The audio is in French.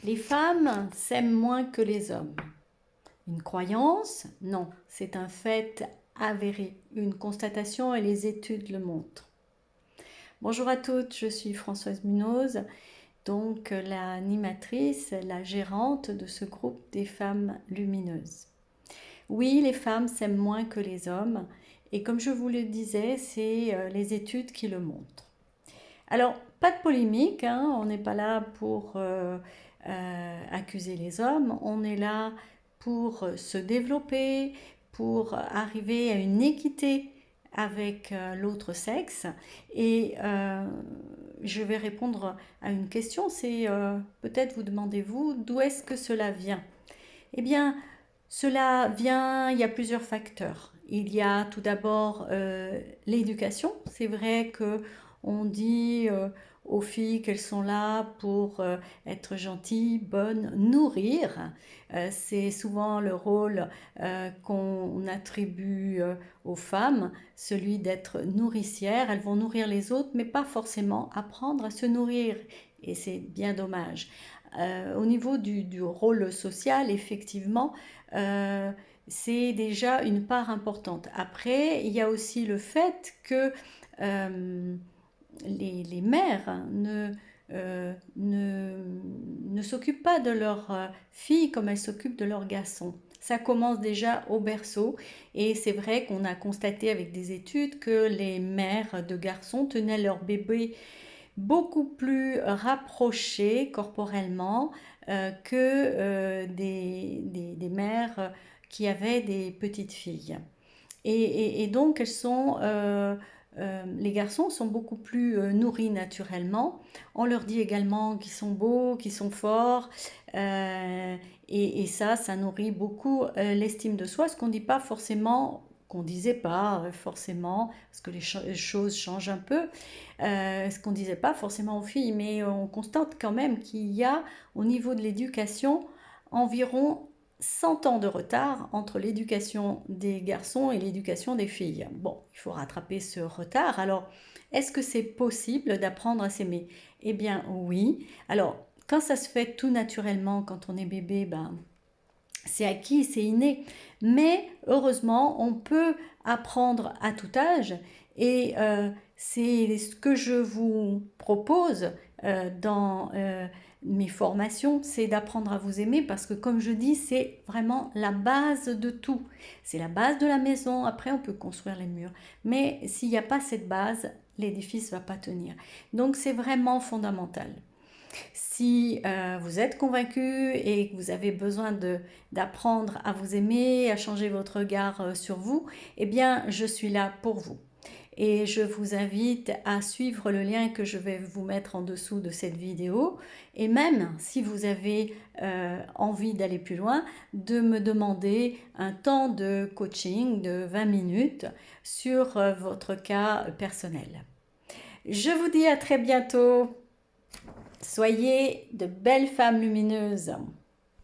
Les femmes s'aiment moins que les hommes. Une croyance? Non, c'est un fait avéré, une constatation et les études le montrent. Bonjour à toutes, je suis Françoise Munoz, donc l'animatrice, la gérante de ce groupe des femmes lumineuses. Oui, les femmes s'aiment moins que les hommes et comme je vous le disais, c'est les études qui le montrent. Alors, pas de polémique, hein, on n'est pas là pour accuser les hommes, on est là pour se développer, pour arriver à une équité avec l'autre sexe. Et je vais répondre à une question, c'est peut-être vous demandez-vous d'où est-ce que cela vient? Eh bien, cela vient, il y a plusieurs facteurs. Il y a tout d'abord l'éducation. C'est vrai que on dit aux filles qu'elles sont là pour être gentilles, bonnes, nourrir. C'est souvent le rôle qu'on attribue aux femmes, celui d'être nourricière. Elles vont nourrir les autres, mais pas forcément apprendre à se nourrir. Et c'est bien dommage. Au niveau du rôle social, effectivement, euh, c'est déjà une part importante. Après, il y a aussi le fait que euh, les mères ne s'occupent pas de leurs filles comme elles s'occupent de leurs garçons. Ça commence déjà au berceau et c'est vrai qu'on a constaté avec des études que les mères de garçons tenaient leurs bébés beaucoup plus rapprochés corporellement que des mères qui avaient des petites filles. Et donc, les garçons sont beaucoup plus nourris naturellement. On leur dit également qu'ils sont beaux, qu'ils sont forts. Et ça nourrit beaucoup l'estime de soi, ce qu'on ne dit pas forcément, qu'on disait pas forcément, parce que les choses changent un peu, ce qu'on disait pas forcément aux filles, mais on constate quand même qu'il y a au niveau de l'éducation environ 100 ans de retard entre l'éducation des garçons et l'éducation des filles. Bon, il faut rattraper ce retard. Alors, est-ce que c'est possible d'apprendre à s'aimer? Eh bien, oui. Alors, quand ça se fait tout naturellement, quand on est bébé, ben, c'est acquis, c'est inné. Mais heureusement, on peut apprendre à tout âge et c'est ce que je vous propose dans mes formations, c'est d'apprendre à vous aimer parce que comme je dis, c'est vraiment la base de tout. C'est la base de la maison, après on peut construire les murs. Mais s'il n'y a pas cette base, l'édifice ne va pas tenir. Donc c'est vraiment fondamental. Si vous êtes convaincu et que vous avez besoin d'apprendre à vous aimer, à changer votre regard sur vous, eh bien, je suis là pour vous. Et je vous invite à suivre le lien que je vais vous mettre en dessous de cette vidéo. Et même si vous avez envie d'aller plus loin, de me demander un temps de coaching de 20 minutes sur votre cas personnel. Je vous dis à très bientôt. Soyez de belles femmes lumineuses.